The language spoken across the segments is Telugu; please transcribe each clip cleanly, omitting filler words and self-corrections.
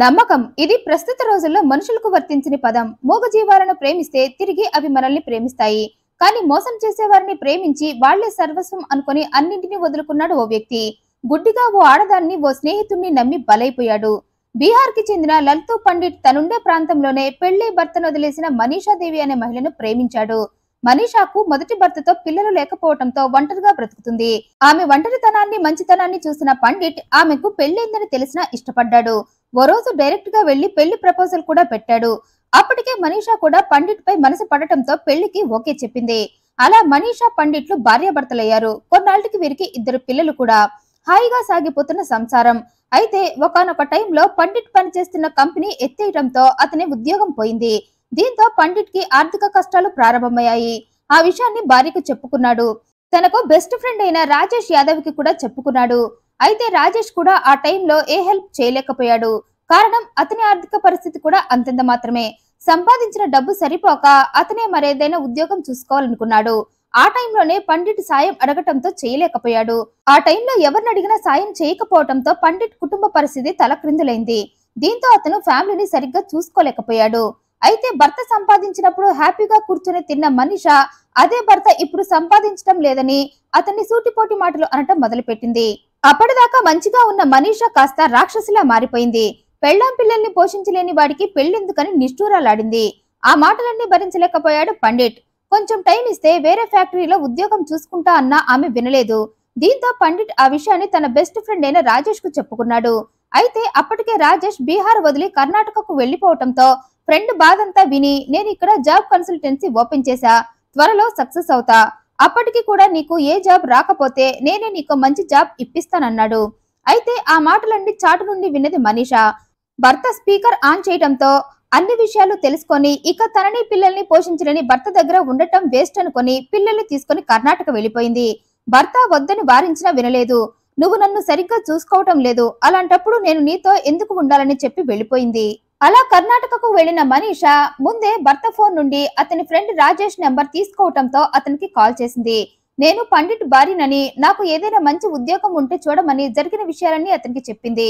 నమ్మకం ఇది ప్రస్తుత రోజుల్లో మనుషులకు వర్తించని పదం. మూగజీవాలను ప్రేమిస్తే తిరిగి అవి మనల్ని ప్రేమిస్తాయి. కానీ మోసం చేసేవారిని ప్రేమించి వాళ్లే సర్వస్వం అనుకొని అన్నింటినీ వదులుకున్నాడు ఓ వ్యక్తి. గుడ్డిగా ఓ ఆడదాన్ని ఓ స్నేహితుణ్ణి నమ్మి బలైపోయాడు. బీహార్ కి చెందిన లల్తూ పండిట్ తనుండే ప్రాంతంలోనే పెళ్లి భర్తను వదిలేసిన మనీషా దేవి అనే మహిళను ప్రేమించాడు. మనీషాకు మొదటి భర్తతో పిల్లలు లేకపోవడంతో ఒంటరిగా బ్రతుకుతుంది. ఆమె ఒంటరితనాన్ని మంచితనాన్ని చూసిన పండిట్ ఆమెకు పెళ్లైందని తెలిసినా ఇష్టపడ్డాడు. ఓ రోజు డైరెక్ట్ గా వెళ్లి పెళ్లి ప్రపోజల్ కూడా పెట్టాడు. అప్పటికే మనీషా కూడా పండిట్ పై మనసు పడటంతో పెళ్లికి ఓకే చెప్పింది. అలా మనీషా పండిట్లు భార్యాభర్తలయ్యారు. కొన్నాళ్ళకి వీరికి 2 పిల్లలు కూడా. హాయిగా సాగిపోతున్న సంసారం. అయితే ఒకానొక టైంలో పండిట్ పనిచేస్తున్న కంపెనీ ఎత్తేయడంతో అతని ఉద్యోగం పోయింది. దీంతో పండిట్ కి ఆర్థిక కష్టాలు ప్రారంభమయ్యాయి. ఆ విషయాన్ని భార్యకు చెప్పుకున్నాడు. తనకు బెస్ట్ ఫ్రెండ్ అయిన రాజేష్ యాదవ్ కి కూడా చెప్పుకున్నాడు. అయితే రాజేష్ కూడా ఆ టైంలో ఏ హెల్ప్ చేయలేకపోయాడు. కారణం అతని ఆర్థిక పరిస్థితి కూడా అంతంత మాత్రమే. సంపాదించిన డబ్బు సరిపోక అతనే మరేదైనా ఉద్యోగం చూసుకోవాలనుకున్నాడు. ఆ టైంలోనే పండిట్ సాయం అడగటంతో చేయలేకపోయాడు. ఆ టైంలో ఎవరిని అడిగినా సాయం చేయకపోవడంతో పండిట్ కుటుంబ పరిస్థితి తలక్రిందులైంది. దీంతో అతను ఫ్యామిలీని సరిగ్గా చూసుకోలేకపోయాడు. అయితే భర్త సంపాదించినప్పుడు హ్యాపీగా కూర్చొని తిన్న మనీషా అదే భర్త ఇప్పుడు సంపాదించడం లేదని అతన్ని సూటిపోటి మాటలు అనటం మొదలుపెట్టింది. అప్పటిదాకా మంచిగా ఉన్న మనీషా కాస్త రాక్షసిలా మారిపోయింది. పెళ్ళాం పిల్లల్ని పోషించలేని వాడికి పెళ్లెందుకని నిష్ఠూరాలాడింది. ఆ మాటలన్నీ భరించలేకపోయాడు పండిట్. కొంచెం టైం ఇస్తే వేరే ఫ్యాక్టరీలో ఉద్యోగం చూసుకుంటా అన్నా ఆమె వినలేదు. దీంతో పండిట్ ఆ విషయాన్ని తన బెస్ట్ ఫ్రెండ్ అయిన రాజేష్ కు చెప్పుకున్నాడు. అయితే అప్పటికే రాజేష్ బీహార్ వదిలి కర్ణాటకకు వెళ్లిపోవటంతో ఫ్రెండ్ బాధంతా విని నేను ఇక్కడ జాబ్ కన్సల్టెన్సీ ఓపెన్ చేశా, త్వరలో సక్సెస్ అవుతా, అప్పటికి కూడా నీకు ఏ జాబ్ రాకపోతే నేనే నీకు మంచి జాబ్ ఇప్పిస్తానన్నాడు. అయితే ఆ మాటలన్నీ చాటు నుండి విన్నది మనీషా. భర్త స్పీకర్ ఆన్ చేయడంతో అన్ని విషయాలు తెలుసుకొని ఇక తనని పిల్లల్ని పోషించలేని భర్త దగ్గర ఉండటం వేస్ట్ అనుకొని పిల్లల్ని తీసుకొని కర్ణాటక వెళ్లిపోయింది. భర్త వద్దని వారించినా వినలేదు. నువ్వు నన్ను సరిగ్గా చూసుకోవటం లేదు, అలాంటప్పుడు నేను నీతో ఎందుకు ఉండాలని చెప్పి వెళ్లిపోయింది. అలా కర్ణాటకకు వెళ్లిన మనీషా ముందే భర్త ఫోన్ నుండి అతని ఫ్రెండ్ రాజేష్ నెంబర్ తీసుకోవటంతో అతనికి కాల్ చేసింది. నేను పండిట్ భార్యనని, నాకు ఏదైనా మంచి ఉద్యోగం ఉంటే చూడమని జరిగిన విషయాలన్నీ అతనికి చెప్పింది.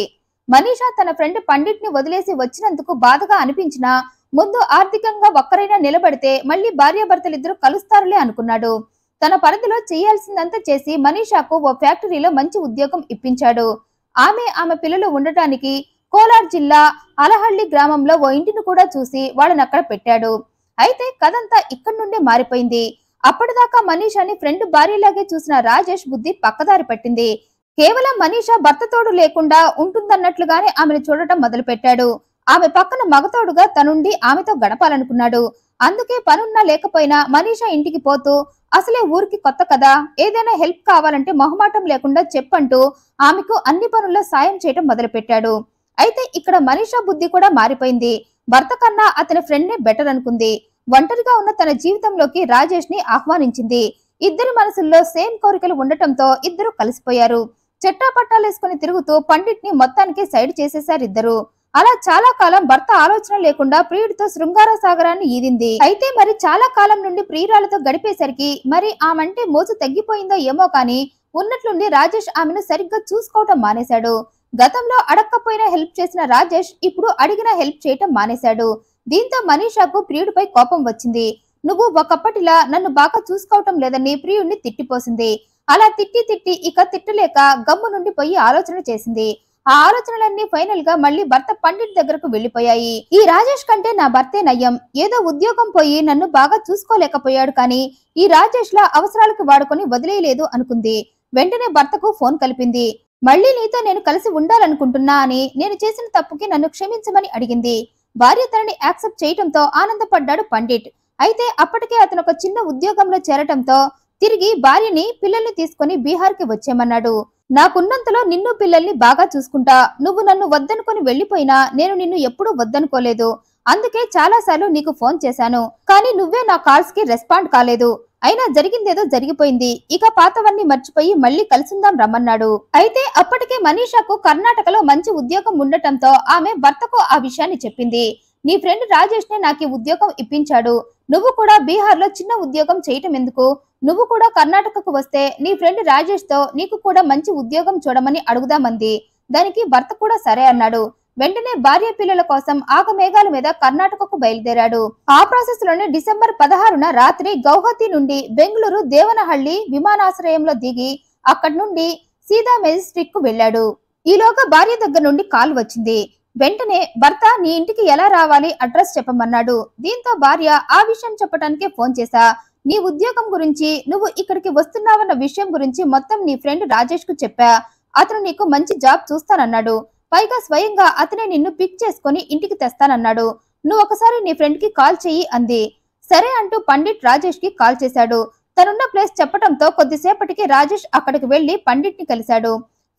మనీషా తన ఫ్రెండ్ పండిట్ ని వదిలేసి వచ్చినందుకు బాధగా అనిపించినా ముందు ఆర్థికంగా ఒక్కరైనా నిలబడితే మళ్లీ భార్యాభర్తలిద్దరూ కలుస్తారులే అనుకున్నాడు. తన పరిధిలో చేయాల్సిందంతా చేసి మనీషాకు ఓ ఫ్యాక్టరీలో మంచి ఉద్యోగం ఇప్పించాడు. ఆమె పిల్లలు ఉండటానికి కోలార్ జిల్లా అలహళ్లి గ్రామంలో ఓ ఇంటిని కూడా చూసి వాళ్ళని అక్కడ పెట్టాడు. అయితే కథంతా ఇక్కడి నుండే మారిపోయింది. అప్పటిదాకా మనీషాని ఫ్రెండ్ భార్యలాగే చూసిన రాజేష్ బుద్ధి పక్కదారి పట్టింది. కేవలం మనీషా భర్త తోడు లేకుండా ఉంటుందన్నట్లుగానే ఆమెను చూడటం మొదలు పెట్టాడు. ఆమె పక్కన మగతోడుగా తనుండి ఆమెతో గడపాలనుకున్నాడు. అందుకే పనున్నా లేకపోయినా మనీషా ఇంటికి పోతూ అసలే ఊరికి కొత్త కదా, ఏదైనా హెల్ప్ కావాలంటే మొహమాటం లేకుండా చెప్పంటూ ఆమెకు అన్ని పనుల్లో సాయం చేయటం మొదలు పెట్టాడు. అయితే ఇక్కడ మనీషా బుద్ధి కూడా మారిపోయింది. భర్త కన్నా అతని ఫ్రెండ్ నే బెటర్ అనుకుంది. ఒంటరిగా ఉన్న తన జీవితంలోకి రాజేష్ ని ఆహ్వానించింది. ఇద్దరి మనసుల్లో సేమ్ కోరికలు ఉండటంతో ఇద్దరు కలిసిపోయారు. చెట్టాపట్టాలేసుకుని తిరుగుతూ పండిట్ ని మొత్తానికి సైడ్ చేసేశారిద్దరు. అలా చాలా కాలం భర్త ఆలోచన లేకుండా ప్రియుడితో శృంగార సాగరాన్ని ఈదింది. అయితే మరి చాలా కాలం నుండి ప్రియురాలతో గడిపేసరికి మరి ఆమంటే మోజు తగ్గిపోయిందో ఏమో కానీ ఉన్నట్లుండి రాజేష్ ఆమెను సరిగ్గా చూసుకోవటం మానేశాడు. గతంలో అడక్కపోయినా హెల్ప్ చేసిన రాజేష్ ఇప్పుడు అడిగిన హెల్ప్ చేయటం మానేశాడు. దీంతో మనీషాకు ప్రియుడిపై కోపం వచ్చింది. నువ్వు ఒకప్పటిలా నన్ను బాగా చూసుకోవటం లేదని ప్రియుడిని తిట్టిపోసింది. అలా తిట్టి ఇక తిట్టలేక గమ్ము నుండి పోయి ఆలోచన చేసింది. ఆ ఆలోచనలన్నీ ఫైనల్ గా మళ్లీ భర్త పండిట్ దగ్గరకు వెళ్లిపోయాయి. ఈ రాజేష్ కంటే నా భర్తే నయ్యం, ఏదో ఉద్యోగం పోయి నన్ను బాగా చూసుకోలేకపోయాడు కానీ ఈ రాజేష్ లా అవసరాలకు వాడుకొని వదిలేయలేదు అనుకుంది. వెంటనే భర్తకు ఫోన్ కలిపింది. మళ్లీ నీతో నేను కలిసి ఉండాలనుకుంటున్నా అని, నేను చేసిన తప్పుకి నన్ను క్షమించమని అడిగింది. భార్య తనని యాక్సెప్ట్ చేయటంతో ఆనందపడ్డాడు పండిట్. అయితే అప్పటికే అతను ఒక చిన్న ఉద్యోగంలో చేరటంతో తిరిగి భార్యని పిల్లల్ని తీసుకుని బీహార్ కి వచ్చేయమన్నాడు. నాకున్నంతలో నిన్ను పిల్లల్ని బాగా చూసుకుంటా, నువ్వు నన్ను వద్దనుకొని వెళ్లిపోయినా నేను నిన్ను ఎప్పుడూ వద్దనుకోలేదు. అందుకే చాలాసార్లు నీకు ఫోన్ చేశాను, కానీ నువ్వే నా కాల్స్ కి రెస్పాండ్ కాలేదు. అయినా జరిగిందేదో జరిగిపోయింది, ఇక పాతవన్నీ మర్చిపోయి మళ్లీ కలిసిందాం రమ్మన్నాడు. అయితే అప్పటికే మనీషాకు కర్ణాటకలో మంచి ఉద్యోగం ఉండటంతో ఆమె భర్తకు ఆ విషయాన్ని చెప్పింది. నీ ఫ్రెండ్ రాజేష్ నే నాకు ఉద్యోగం ఇప్పించాడు, నువ్వు కూడా బీహార్ లో చిన్న ఉద్యోగం చేయటం ఎందుకు, నువ్వు కూడా కర్ణాటకకు వస్తే నీ ఫ్రెండ్ రాజేష్ తో నీకు కూడా మంచి ఉద్యోగం చూడమని అడుగుదామంది. దానికి భర్త కూడా సరే అన్నాడు. వెంటనే భార్య పిల్లల కోసం ఆగమేఘాల మీద కర్ణాటకకు బయలుదేరాడు. ఆ ప్రాసెస్ లోనే డిసెంబర్ 16న రాత్రి గౌహతి నుండి బెంగళూరు దేవనహళ్లి విమానాశ్రయంలో దిగి అక్కడి నుండి సీదా మెజెస్టిక్ కు వెళ్లాడు. ఈలోగా భార్య దగ్గర నుండి కాల్ వచ్చింది. వెంటనే భర్త నీ ఇంటికి ఎలా రావాలి అడ్రస్ చెప్పమన్నాడు. దీంతో భార్య ఆ విషయం చెప్పడానికే ఫోన్ చేశా. నీ ఉద్యోగం గురించి, నువ్వు ఇక్కడికి వస్తున్నావన్న విషయం గురించి మొత్తం నీ ఫ్రెండ్ రాజేష్ కు చెప్పా. అతను నీకు మంచి జాబ్ చూస్తానన్నాడు. పైగా స్వయంగా అతనే నిన్ను పిక్ చేసుకుని ఇంటికి తెస్తానన్నాడు. నువ్వు ఒకసారి నీ ఫ్రెండ్ కి కాల్ చెయ్యి అంది. సరే అంటూ పండిట్ రాజేష్ కి కాల్ చేశాడు. తనున్న ప్లేస్ చెప్పడంతో కొద్దిసేపటికి రాజేష్ అక్కడికి వెళ్లి పండిట్ ని కలిశాడు.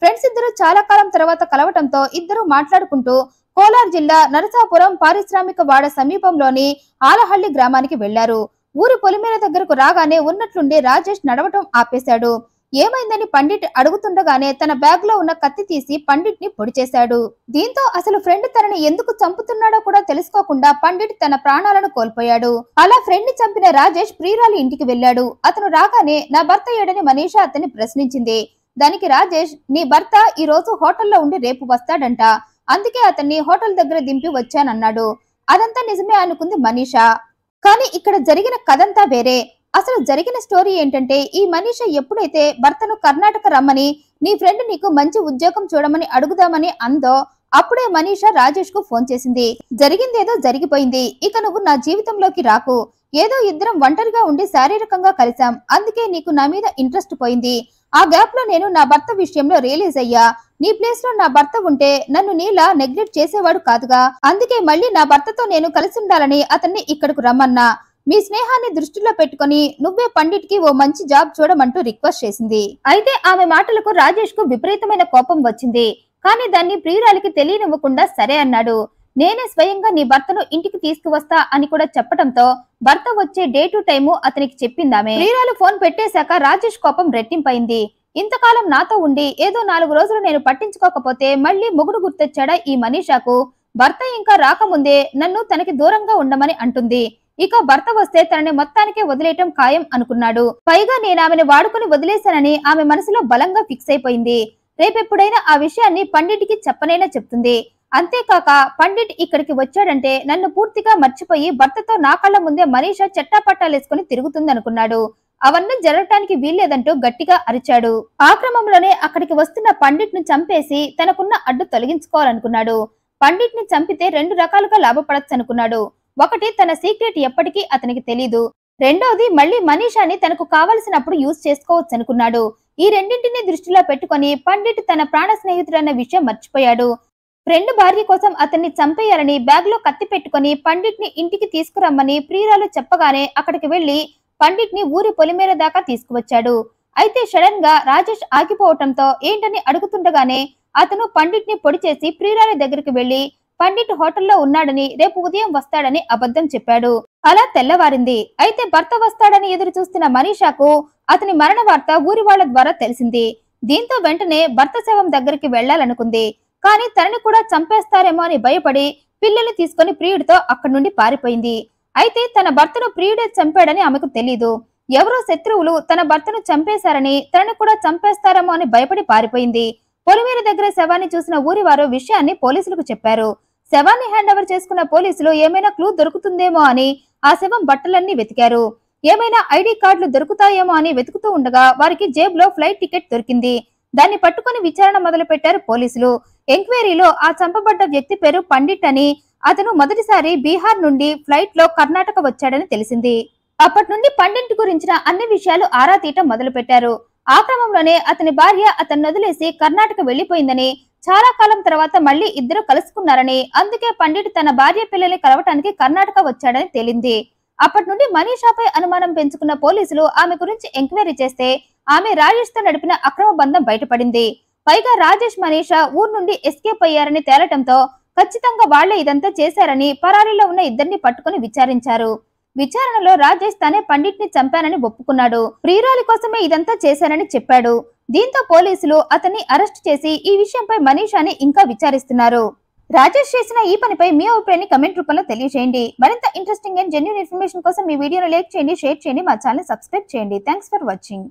ఫ్రెండ్స్ ఇద్దరు చాలా కాలం తర్వాత కలవటంతో ఇద్దరు మాట్లాడుకుంటూ కోలార్ జిల్లా నరసాపురం పారిశ్రామిక వాడ సమీపంలోని ఆలహళ్లి గ్రామానికి వెళ్లారు. ఊరి పొలిమేర దగ్గరకు రాగానే ఉన్నట్లుండి రాజేష్ నడవటం ఆపేశాడు. ఏమైందని పండిట్ అడుగుతుండగానే తన బ్యాగ్ లో ఉన్న కత్తి తీసి పండిట్ ని పొడి చేశాడు. దీంతో అసలు ఫ్రెండ్ తనని ఎందుకు చంపుతున్నాడో కూడా తెలుసుకోకుండా పండిట్ తన ప్రాణాలను కోల్పోయాడు. అలా ఫ్రెండ్ ని చంపిన రాజేష్ ప్రియురాలి ఇంటికి వెళ్లాడు. అతను రాగానే నా భర్త ఏడని మనీషా అతన్ని ప్రశ్నించింది. దానికి రాజేష్ నీ భర్త ఈ రోజు హోటల్లో ఉండి రేపు వస్తాడంట, అందుకే అతన్ని హోటల్ దగ్గర దింపి వచ్చానన్నాడు. అదంతా నిజమే అనుకుంది మనీషా. కానీ ఇక్కడ జరిగిన కథంతా వేరే. అసలు జరిగిన స్టోరీ ఏంటంటే ఈ మనీషా ఎప్పుడైతే భర్తను కర్ణాటక రమ్మని నీ ఫ్రెండ్ నీకు మంచి ఉద్యోగం చూడమని అడుగుదామని అందో అప్పుడే మనీషా రాజేష్ కు ఫోన్ చేసింది. జరిగిందేదో జరిగిపోయింది, ఇక నువ్వు నా జీవితంలోకి రాకు. ఏదో ఇద్దరం ఒంటరిగా ఉండి శారీరకంగా కలిసాం, అందుకే నీకు నా మీద ఇంట్రెస్ట్ పోయింది. ఆ గ్యాప్ లో నేను నా భర్త విషయంలో రియలైజ్ అయ్యా. నీ ప్లేస్ లో నా భర్త ఉంటే నన్ను నీలా నెగ్లెక్ట్ చేసేవాడు కాదుగా. అందుకే మళ్ళీ నా భర్తతో నేను కలిసి ఉండాలని అతన్ని ఇక్కడకు రమ్మన్నా. మీ స్నేహాన్ని దృష్టిలో పెట్టుకుని నువ్వే పండిట్ కి ఓ మంచి జాబ్ చూడమంటూ రిక్వెస్ట్ చేసింది. అయితే ఆమె మాటలకు రాజేష్ కు విపరీతమైన కోపం వచ్చింది. కానీ దాన్ని ప్రియురాలికి తెలియనివ్వకుండా సరే అన్నాడు. నేనే స్వయంగా నీ భర్తను ఇంటికి తీసుకువస్తా అని కూడా చెప్పడంతో భర్త వచ్చే డే టు టైము అతనికి చెప్పిందామే. ప్రియురాలు ఫోన్ పెట్టేశాక రాజేష్ కోపం రెట్టింపైంది. ఇంతకాలం నాతో ఉండి ఏదో 4 రోజులు నేను పట్టించుకోకపోతే మళ్ళీ మొగుడు గుర్తొచ్చాడా ఈ మనీషాకు? భర్త ఇంకా రాకముందే నన్ను తనకి దూరంగా ఉండమని అంటుంది. ఇక భర్త వస్తే తనని మొత్తానికే వదిలేయటం ఖాయం అనుకున్నాడు. పైగా నేను ఆమెను వాడుకుని వదిలేశానని ఆమె మనసులో బలంగా ఫిక్స్ అయిపోయింది. రేపెప్పుడైనా ఆ విషయాన్ని పండిట్కి చెప్పనైనా చెప్తుంది. అంతేకాక పండిట్ ఇక్కడికి వచ్చాడంటే నన్ను పూర్తిగా మర్చిపోయి భర్తతో నా కళ్ళ ముందే మనీషా చెట్టాపట్టాలేసుకుని తిరుగుతుందనుకున్నాడు. అవన్నీ జరగటానికి వీల్లేదంటూ గట్టిగా అరిచాడు. ఆ క్రమంలోనే అక్కడికి వస్తున్న పండిట్ ను చంపేసి తనకున్న అడ్డు తొలగించుకోవాలనుకున్నాడు. పండిట్ ని చంపితే 2 రకాలుగా లాభపడచ్చు అనుకున్నాడు. ఒకటి, తన సీక్రెట్ ఎప్పటికీ అతనికి తెలీదు. రెండోది, మళ్ళీ మనీషాని తనకు కావలసినప్పుడు యూజ్ చేసుకోవచ్చు అనుకున్నాడు. ఈ రెండింటిని దృష్టిలో పెట్టుకుని పండిట్ తన ప్రాణ స్నేహితుడన్న విషయం మర్చిపోయాడు. ఫ్రెండ్ భార్య కోసం అతన్ని చంపేయాలని బ్యాగ్ లో కత్తి పెట్టుకుని పండిట్ ని ఇంటికి తీసుకురమ్మని ప్రియురాలు చెప్పగానే అక్కడికి వెళ్లి పండిట్ ని ఊరి పొలిమేర దాకా తీసుకువచ్చాడు. అయితే సడన్ గా రాజేష్ ఆగిపోవటంతో ఏంటని అడుగుతుండగానే అతను పండిట్ ని పొడి చేసి ప్రియురాలి దగ్గరికి వెళ్లి పండిట్ హోటల్లో ఉన్నాడని రేపు ఉదయం వస్తాడని అబద్ధం చెప్పాడు. అలా తెల్లవారింది. అయితే భర్త వస్తాడని ఎదురు చూస్తున్న మనీషాకు అతని మరణ వార్త ఊరి వాళ్ల ద్వారా తెలిసింది. దీంతో వెంటనే భర్త శవం దగ్గరికి వెళ్లాలనుకుంది. కానీ తనని కూడా చంపేస్తారేమో అని భయపడి పిల్లల్ని తీసుకుని ప్రియుడితో అక్కడి నుండి పారిపోయింది. అయితే తన భర్తను ప్రియుడే చంపాడని ఆమెకు తెలీదు. ఎవరో శత్రువులు తన భర్తను చంపేశారని తనని కూడా చంపేస్తారేమో అని భయపడి పారిపోయింది. పొలిమేర దగ్గర శవాన్ని చూసిన ఊరి వారు విషయాన్ని పోలీసులకు చెప్పారు. శవాన్ని హ్యాండ్ ఓవర్ చేసుకున్న పోలీసులు ఏమైనా క్లూ దొరుకుతుందేమో అని ఆ శవం బట్టలన్నీ వెతికారు. ఏమైనా ఐడి కార్డులు దొరుకుతాయేమో అని వెతుకుతూ ఉండగా వారికి జేబులో ఫ్లైట్ టికెట్ దొరికింది. దాన్ని పట్టుకుని విచారణ మొదలు పెట్టారు పోలీసులు. ఎంక్వైరీలో ఆ చంపబడ్డ వ్యక్తి పేరు పండిట్ అని, అతను మొదటిసారి బీహార్ నుండి ఫ్లైట్ లో కర్ణాటక వచ్చాడని తెలిసింది. అప్పటి నుండి పండిట్ గురించిన అన్ని విషయాలు ఆరా తీయటం మొదలు పెట్టారు. ఆ క్రమంలోనే అతని భార్య అతన్ని వదిలేసి కర్ణాటక వెళ్లిపోయిందని, చాలా కాలం తర్వాత మళ్లీ ఇద్దరు కలుసుకున్నారని, అందుకే పండిట్ తన భార్య పిల్లల్ని కలవటానికి కర్ణాటక వచ్చాడని తేలింది. అప్పటి నుండి మనీషాపై అనుమానం పెంచుకున్న పోలీసులు ఆమె గురించి ఎంక్వైరీ చేస్తే ఆమె రాజేష్ తో నడిపిన అక్రమ బంధం బయటపడింది. పైగా రాజేష్ మనీషా ఊరు నుండి ఎస్కేప్ అయ్యారని తేలటంతో ఖచ్చితంగా వాళ్లే ఇదంతా చేశారని పరారీలో ఉన్న ఇద్దరిని పట్టుకుని విచారించారు. విచారణలో రాజేష్ తనే పండిట్ ని చంపానని ఒప్పుకున్నాడు. ప్రియురాలి కోసమే ఇదంతా చేశానని చెప్పాడు. దీంతో పోలీసులు అతన్ని అరెస్ట్ చేసి ఈ విషయంపై మనీషాని ఇంకా విచారిస్తున్నారు. రాజేష్ చేసిన ఈ పనిపై మీ అభిప్రాయాన్ని కమెంట్ రూపంలో తెలియజేయండి. మరింత ఇంట్రెస్టింగ్ అండ్ జెన్యూన్ ఇన్ఫర్మేషన్ కోసం ఈ వీడియోను లైక్ చేయండి, షేర్ చేయండి, మా ఛానల్ సబ్స్క్రైబ్ చేయండి. Thanks for watching.